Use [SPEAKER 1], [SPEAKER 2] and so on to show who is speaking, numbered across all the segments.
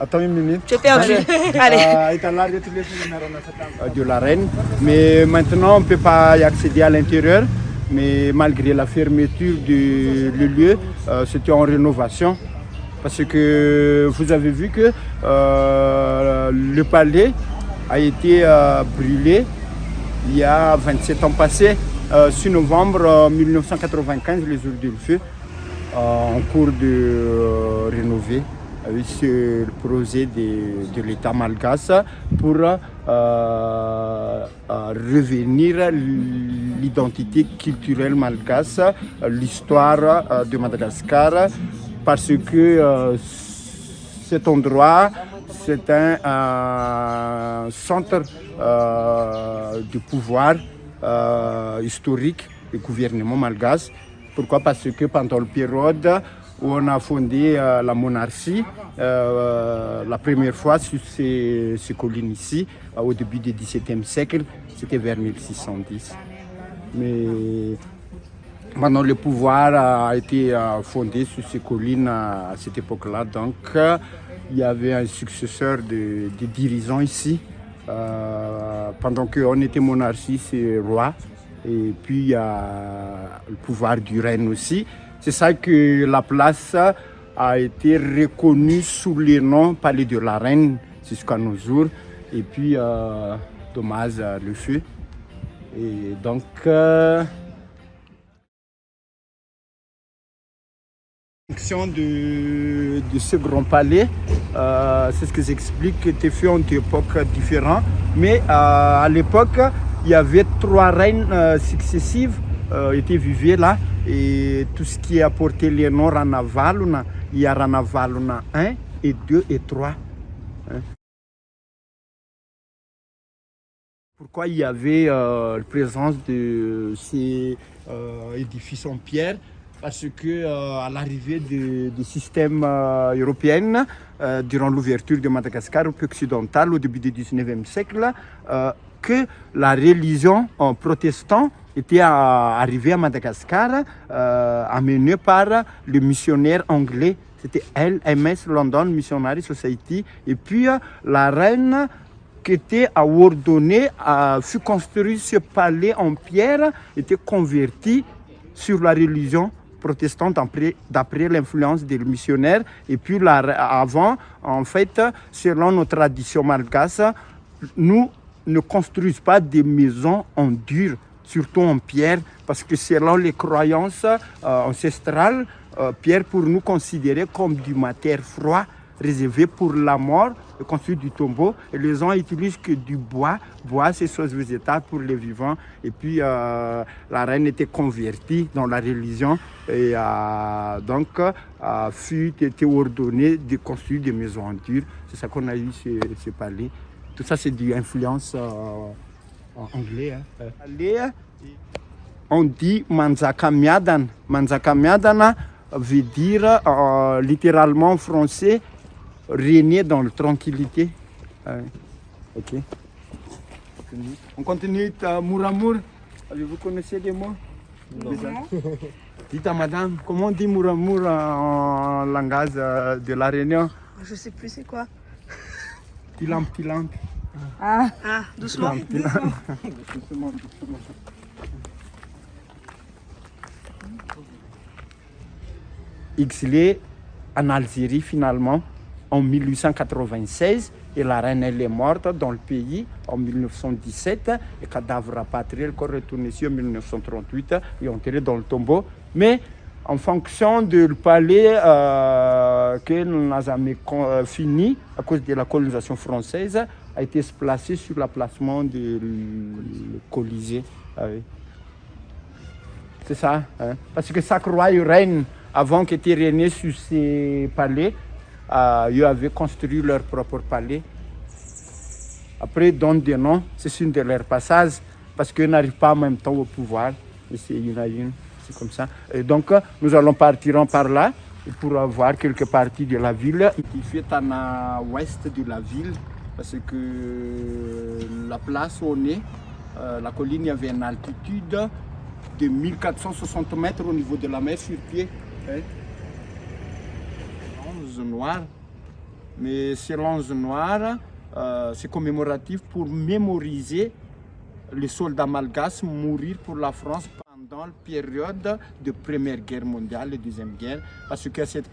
[SPEAKER 1] Attends une minute.
[SPEAKER 2] Tu es perdu. Allez.
[SPEAKER 1] De la reine. Mais maintenant, on ne peut pas y accéder à l'intérieur. Mais malgré la fermeture du lieu, c'était en rénovation. Parce que vous avez vu que le palais a été brûlé il y a 27 ans passés, 6 novembre 1995, les jours du feu, en cours de rénover. C'est le projet de l'État malgache pour revenir l'identité culturelle malgache, l'histoire de Madagascar, parce que cet endroit, c'est un centre de pouvoir historique du gouvernement malgache. Pourquoi? Parce que pendant la période où on a fondé la monarchie, la première fois sur ces collines ici, au début du XVIIe siècle, c'était vers 1610. Mais maintenant, le pouvoir a été fondé sur ces collines à cette époque-là. Donc, il y avait un successeur de dirigeants ici. Pendant qu'on était monarchie, c'est roi. Et puis, il y a le pouvoir du règne aussi. C'est ça que la place a été reconnue sous le nom Palais de la Reine jusqu'à nos jours. Et puis, dommage, le feu. Et donc, fonction de ce grand palais, c'est ce que j'explique, que était fait en deux époques différentes. Mais à l'époque, il y avait 3 reines successives qui vivaient là. Et tout ce qui est apporté les noms Ranavaluna, il y a Ranavaluna 1 et 2 et 3. Pourquoi il y avait la présence de ces édifices en pierre? Parce que à l'arrivée du système européen, durant l'ouverture de Madagascar au occidental au début du 19e siècle, que la religion protestante était arrivée à Madagascar, amenée par le missionnaire anglais. C'était LMS, London Missionary Society. Et puis la reine qui était ordonnée, fut construit ce palais en pierre, était converti sur la religion protestante d'après l'influence des missionnaires. Et puis avant, en fait, selon nos traditions malgaches, nous ne construisons pas des maisons en dur, surtout en pierre, parce que selon les croyances ancestrales, pierre pour nous considérée comme du matière froid, réservé pour la mort, construit du tombeau. Et les gens utilisent que du bois. Bois, c'est chose végétale pour les vivants. Et puis, la reine était convertie dans la religion et donc fut été ordonnée de construire des maisons en dur. C'est ça qu'on a eu ce palais. Tout ça, c'est de l'influence anglaise. On dit Manzakamiadan. Manzakamiadan veut dire littéralement en français régner dans la tranquillité. Ok. On continue. Muramur. Avez-vous connaissez des mots? Non. Dites à madame, comment on dit Muramur en langage de la Réunion?
[SPEAKER 2] Je sais plus c'est quoi.
[SPEAKER 1] Tilamp.
[SPEAKER 2] Ah, doucement.
[SPEAKER 1] Doucement. Exilé en Algérie finalement en 1896 et la reine elle est morte dans le pays en 1917 et cadavre rapatrié, le corps retourné ici en 1938 et enterré dans le tombeau. Mais en fonction du palais que nous n'a jamais fini à cause de la colonisation française, a été placé sur l'emplacement du Colisée. Oui. C'est ça, hein? Parce que chaque roi et reine avant qu'ils étaient régnés sur ces palais, ils avaient construit leur propre palais. Après, ils donnent des noms, c'est une de leurs passages, parce qu'ils n'arrivent pas en même temps au pouvoir. Et c'est une à une, c'est comme ça. Et donc, nous allons partir par là pour voir quelques parties de la ville. Qui fait à l'ouest de la ville, parce que la place où on est, la colline, il y avait une altitude de 1460 mètres au niveau de la mer sur pied. Noir. Mais ces lances noires, c'est commémoratif pour mémoriser les soldats malgaches mourir pour la France pendant la période de Première Guerre mondiale et Deuxième Guerre. Parce que cette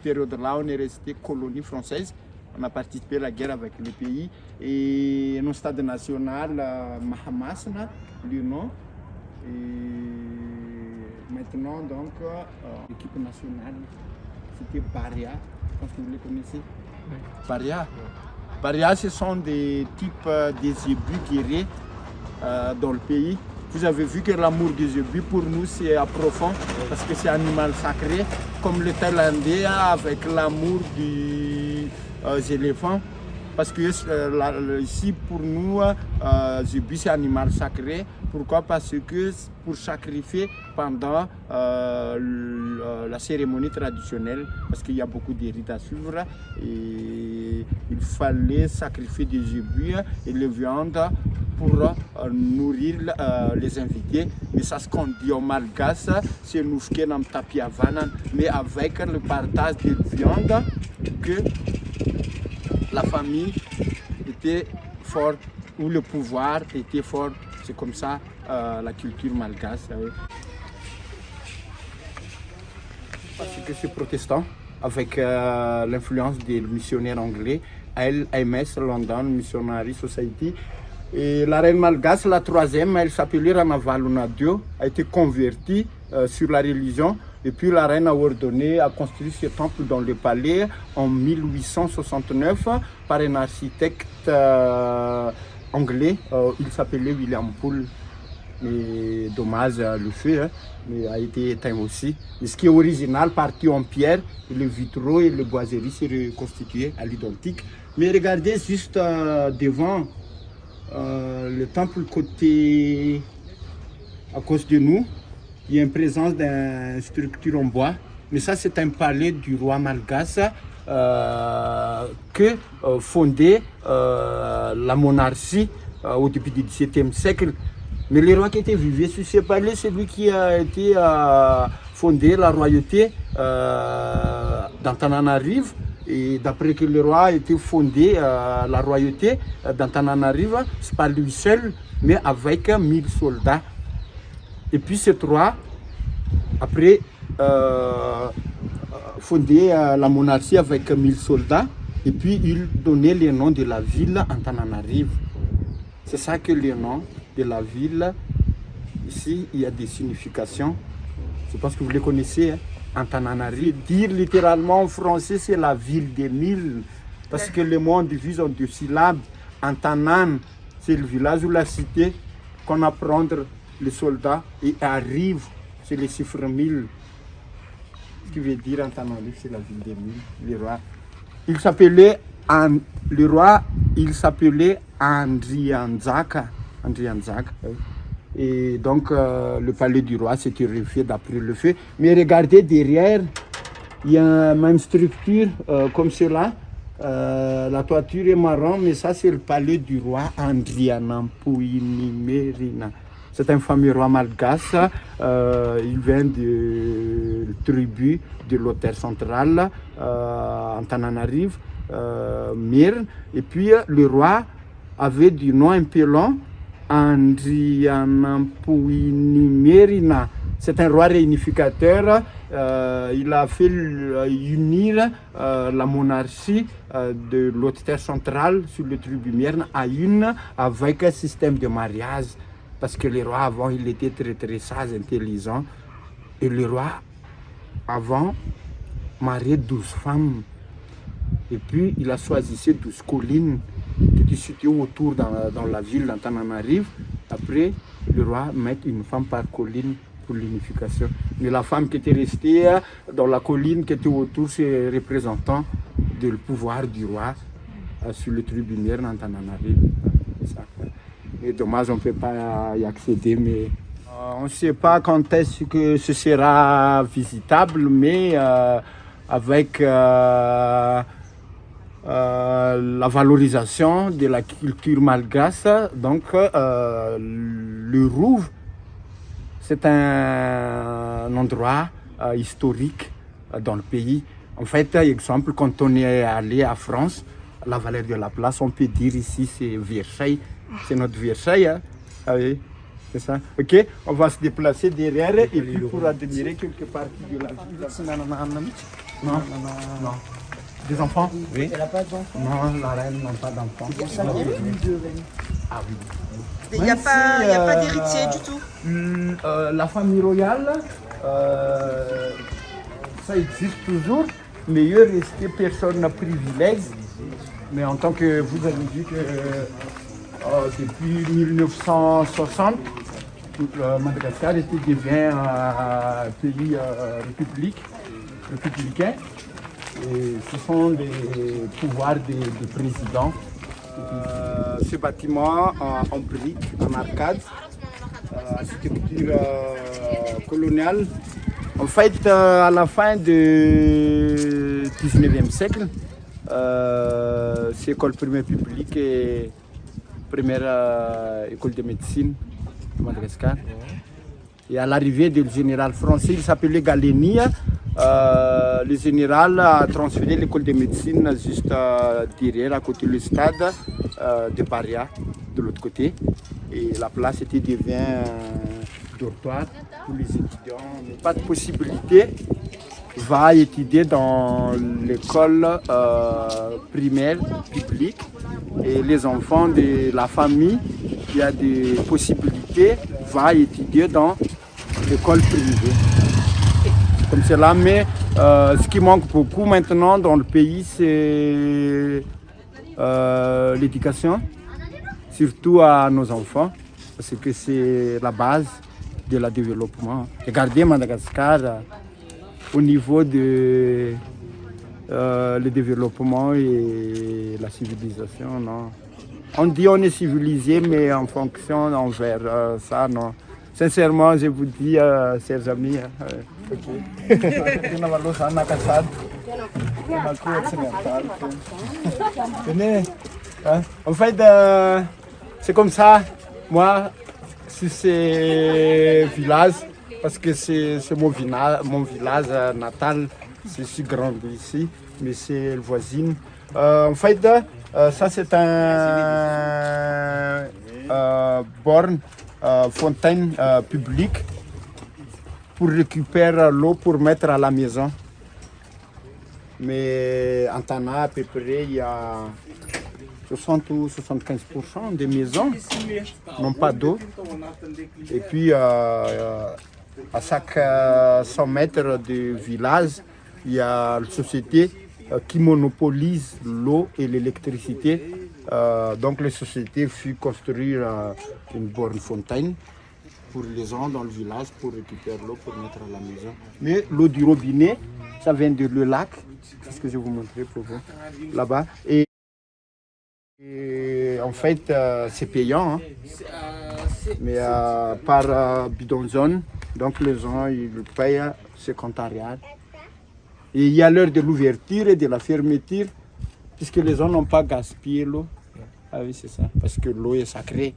[SPEAKER 1] période-là, on est resté colonie française. On a participé à la guerre avec le pays. Et notre stade national, Mahamas, le nom. Et maintenant, donc, l'équipe nationale, c'était Baria. Je pense que vous les connaissez. Oui. Baria. Baria, ce sont des types des zébus guerriers dans le pays. Vous avez vu que l'amour des zébus, pour nous, c'est profond parce que c'est un animal sacré, comme le Thaïlandais avec l'amour des éléphants. Parce que ici, pour nous, zébu, c'est un animal sacré. Pourquoi? Parce que pour sacrifier pendant la cérémonie traditionnelle, parce qu'il y a beaucoup de rites à suivre, et il fallait sacrifier des zébus et les viandes pour nourrir les invités. Mais ça, ce qu'on dit en malgache, c'est nous tapiavanan, mais avec le partage de viande que la famille était forte, ou le pouvoir était fort. C'est comme ça la culture malgache. Parce que c'est protestant, avec l'influence des missionnaires anglais, LMS, London Missionary Society. Et la reine malgache, la troisième, elle s'appelait Ranavalona II, a été convertie sur la religion. Et puis la reine a ordonné à construire ce temple dans le palais en 1869 par un architecte anglais. Il s'appelait William Poole. Mais dommage, le feu mais a été éteint aussi. Mais ce qui est original, parti en pierre, et le vitraux et le boiserie s'est reconstitué à l'identique. Mais regardez juste devant le temple côté à cause de nous. Il y a une présence d'une structure en bois, mais ça c'est un palais du roi malgache que fondait la monarchie au début du XVIIe siècle. Mais le roi qui était vivait sur ce palais, c'est lui qui a été fondé la royauté d'Antananarive. Et d'après que le roi a été fondé la royauté d'Antananarive, c'est pas lui seul, mais avec 1000 soldats. Et puis ce roi, après fondé la monarchie avec 1000 soldats, et puis il donnait le nom de la ville Antananarive. C'est ça que le nom de la ville, ici il y a des significations. Je pense que vous les connaissez, hein? Antananarive. Dire littéralement en français, c'est la ville des 1000, parce que le mot on divise en 2 syllabes. Antanan, c'est le village ou la cité qu'on a prendre les soldats, et arrive, c'est les chiffres 1000. Ce qui veut dire Antananarive, c'est la ville des 1000. Le roi, il s'appelait Andrianzaka. Et donc le palais du roi s'était refait d'après le feu. Mais regardez derrière, il y a même structure comme cela. La toiture est marron, mais ça c'est le palais du roi Andrianampuinimerina. C'est un fameux roi malgache. Il vient de la tribu de l'Otère centrale, Antananarive, Mir. Et puis le roi avait du nom un peu long, Andrianampuinimerina. C'est un roi réunificateur. Il a fait unir la monarchie de l'Otère centrale sur le tribu Mierne à une avec un système de mariage. Parce que le roi avant, il était très très sage, intelligent. Et le roi avant mariait 12 femmes. Et puis il a choisi ces 12 collines qui étaient situées autour dans la ville d'Antananarive. Après, le roi met une femme par colline pour l'unification. Mais la femme qui était restée dans la colline qui était autour, c'est représentant du pouvoir du roi sur le tribunal d'Antananarive. Et dommage, on ne peut pas y accéder, mais on ne sait pas quand est-ce que ce sera visitable, mais avec la valorisation de la culture malgache, donc le Rouve, c'est un endroit historique dans le pays. En fait, exemple, quand on est allé à France, la valeur de la place, on peut dire ici, c'est Versailles. C'est notre Versailles. Hein? Ah oui, c'est ça. Ok, on va se déplacer derrière et puis pour admirer quelques parties de la ville. Non. Des enfants? Oui. Elle n'a pas d'enfants? Non, la reine n'a pas d'enfants. Ah oui.
[SPEAKER 2] Il n'y a pas d'héritier du tout.
[SPEAKER 1] La famille royale, ça existe toujours, mais il reste personne privilège. Mais en tant que vous avez dit que depuis 1960, Madagascar devient un pays républicain. Et ce sont les pouvoirs des présidents. Ce bâtiment en briques, en arcade, architecture coloniale. En fait, à la fin du 19e siècle, c'est l'école primaire publique et première école de médecine de Madagascar. Et à l'arrivée du général français, il s'appelait Galeni. Le général a transféré l'école de médecine juste derrière, à côté du stade de Paria, de l'autre côté. Et la place devient dortoir pour les étudiants. Mais pas de possibilité, va étudier dans l'école primaire publique. Et les enfants de la famille qui a des possibilités, va étudier dans l'école privée. Comme cela, mais ce qui manque beaucoup maintenant dans le pays, c'est l'éducation, surtout à nos enfants, parce que c'est la base de la développement. Regardez Madagascar au niveau de le développement et la civilisation. Non. On dit on est civilisé, mais en fonction envers ça, non. Sincèrement, je vous dis, chers amis, en fait, c'est comme ça, moi, sur ces villages, parce que c'est mon village natal, je suis grandi ici, mais c'est le voisin. En fait, ça c'est un borne. Fontaine publique pour récupérer l'eau pour mettre à la maison. Mais en Tana, à peu près, il y a 60 ou 75% des maisons n'ont pas d'eau. Et puis, à chaque 100 mètres du village, il y a une société qui monopolise l'eau et l'électricité. Donc les sociétés furent construire une borne fontaine pour les gens dans le village pour récupérer l'eau pour mettre à la maison. Mais l'eau du robinet, ça vient de le lac, c'est ce que je vais vous montrer pour vous, là-bas. Et en fait, c'est payant, hein. Mais par bidonzone, donc les gens ils payent 50 arias. Et il y a l'heure de l'ouverture et de la fermeture, puisque les gens n'ont pas gaspillé l'eau. Ah oui, c'est ça, parce que l'eau est sacrée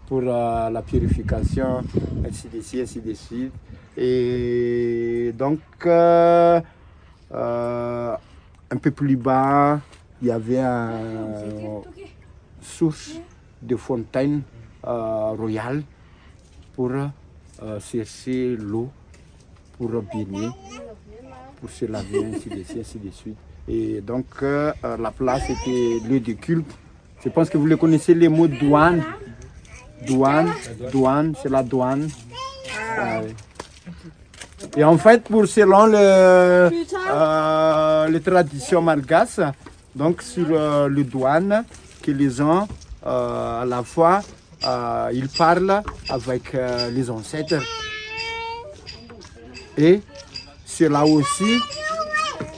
[SPEAKER 1] pour la purification, ainsi de suite, ainsi de suite. Et donc, un peu plus bas, il y avait une source de fontaine royale pour chercher l'eau, pour baigner, pour se laver, ainsi de suite, ainsi de suite. Et donc, la place était lieu de culte. Je pense que vous le connaissez, les mots douane. Douane, c'est la douane. Et en fait, selon les traditions malgaches, donc sur le douane, que les gens, à la fois, ils parlent avec les ancêtres. Et c'est là aussi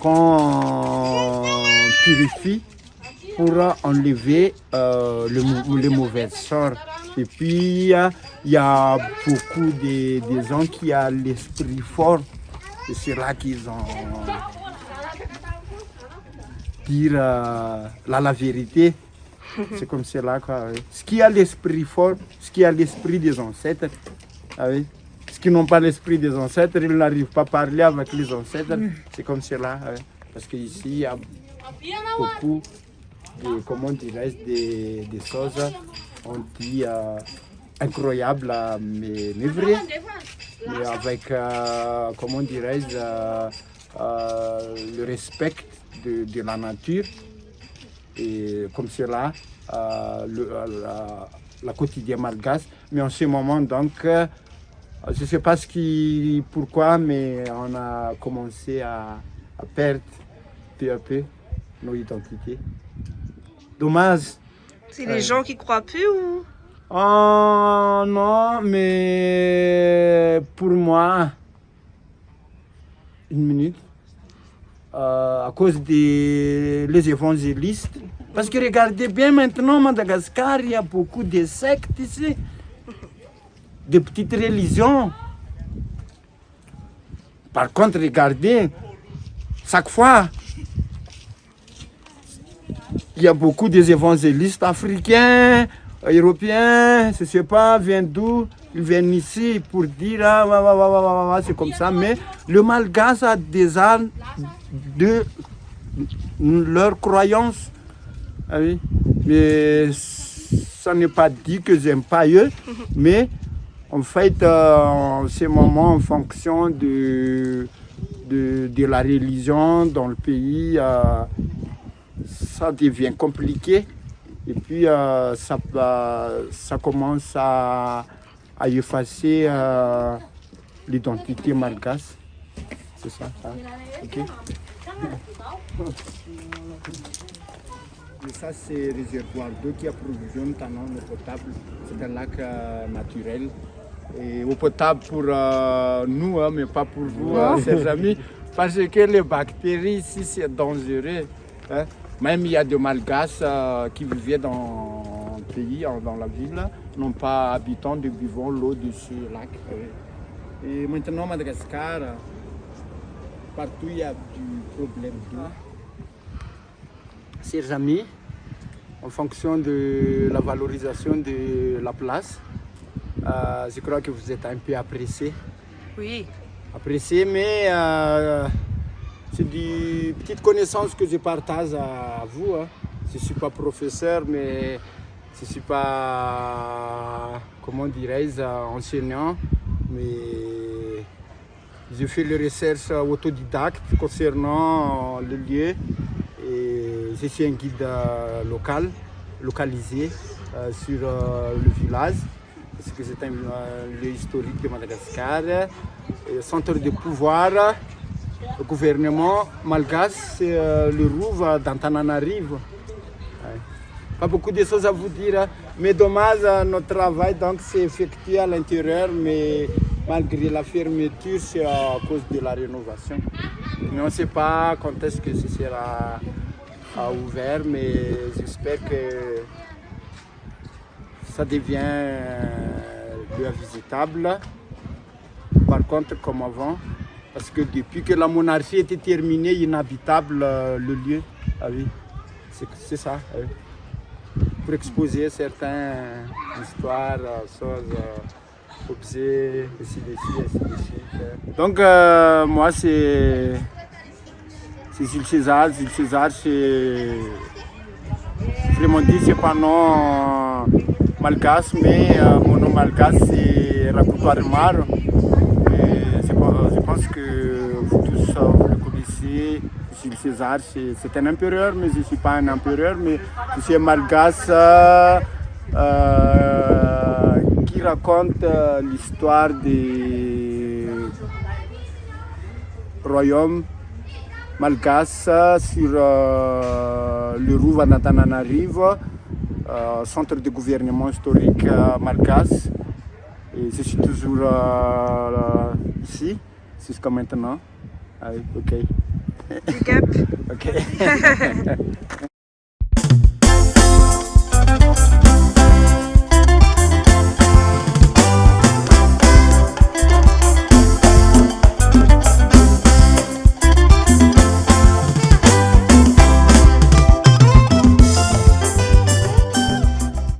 [SPEAKER 1] qu'on purifie pour enlever les mauvais sorts. Et puis, il y a beaucoup de gens qui ont l'esprit fort. Et c'est là qu'ils ont dire la vérité. C'est comme cela, quoi. Ce qui a l'esprit fort, ce qui a l'esprit des ancêtres, Parce qu'ils n'ont pas l'esprit des ancêtres, ils n'arrivent pas à parler avec les ancêtres. C'est comme cela. Parce qu'ici, il y a beaucoup de, comment dirais-je, des choses, on dit incroyables, mais vraies. Mais avec, comment dirais-je, le respect de la nature. Et comme cela, la quotidien malgache. Mais en ce moment, donc, je ne sais pas pourquoi, mais on a commencé à perdre peu à peu nos identités. Dommage.
[SPEAKER 2] C'est les gens qui croient plus ou?
[SPEAKER 1] Oh non, mais pour moi, une minute, à cause des les évangélistes. Parce que regardez bien maintenant, Madagascar, il y a beaucoup de sectes ici, de petites religions. Par contre, regardez, chaque fois, il y a beaucoup des évangélistes africains, européens, je ne sais pas, viennent d'où, ils viennent ici pour dire c'est comme ça, mais le malgache a des armes de leur croyance. Ah oui. Mais ça n'est pas dit que j'aime pas eux, mais en fait, en ce moment, en fonction de la religion dans le pays, ça devient compliqué. Et puis, ça commence à effacer l'identité malgache. C'est ça. Ok. Et ça, c'est le réservoir d'eau qui approvisionne en eau potable. C'est un lac naturel. Et eau potable pour nous, mais pas pour vous, chers amis. Parce que les bactéries ici, c'est dangereux. Même il y a des malgaches qui vivaient dans le pays, dans la ville, n'ont pas habitants de buvant l'eau de ce lac. Et maintenant, Madagascar, partout il y a du problème d'eau. Chers amis, en fonction de la valorisation de la place, je crois que vous êtes un peu appréciés.
[SPEAKER 2] Oui.
[SPEAKER 1] Appréciés, mais c'est des petites connaissances que je partage à vous. Je ne suis pas professeur, mais je ne suis pas, comment dirais-je, enseignant, mais je fais les recherches autodidactes concernant le lieu. Et je suis un guide localisé sur le village, parce que c'est un lieu historique de Madagascar. Et centre de pouvoir, le gouvernement malgache, c'est le Rouva d'Antananarivo. Pas beaucoup de choses à vous dire, mais dommage, notre travail donc c'est effectué à l'intérieur, mais malgré la fermeture, c'est à cause de la rénovation. Mais on ne sait pas quand est-ce que ce sera ouvert, mais j'espère que ça devient lieu visitable. Par contre, comme avant, parce que depuis que la monarchie était terminée, inhabitable le lieu. Ah oui, c'est ça. Oui. Pour exposer certaines histoires, choses, objets, ainsi de suite. Donc, moi, c'est Gilles César. Gilles César, c'est vraiment dit, c'est pas nom malgache, mais mon nom malgache, c'est Rakutoire Mar. Je pense que vous tous vous le connaissez. Gilles César, c'est un empereur, mais je ne suis pas un empereur, mais je suis un malgache qui raconte l'histoire des royaumes malgache sur le Rouva d'Antananarivo, centre de gouvernement historique malgache. Et je suis toujours ici, jusqu'à maintenant. Ah, ok.
[SPEAKER 2] Big up.
[SPEAKER 1] Ok.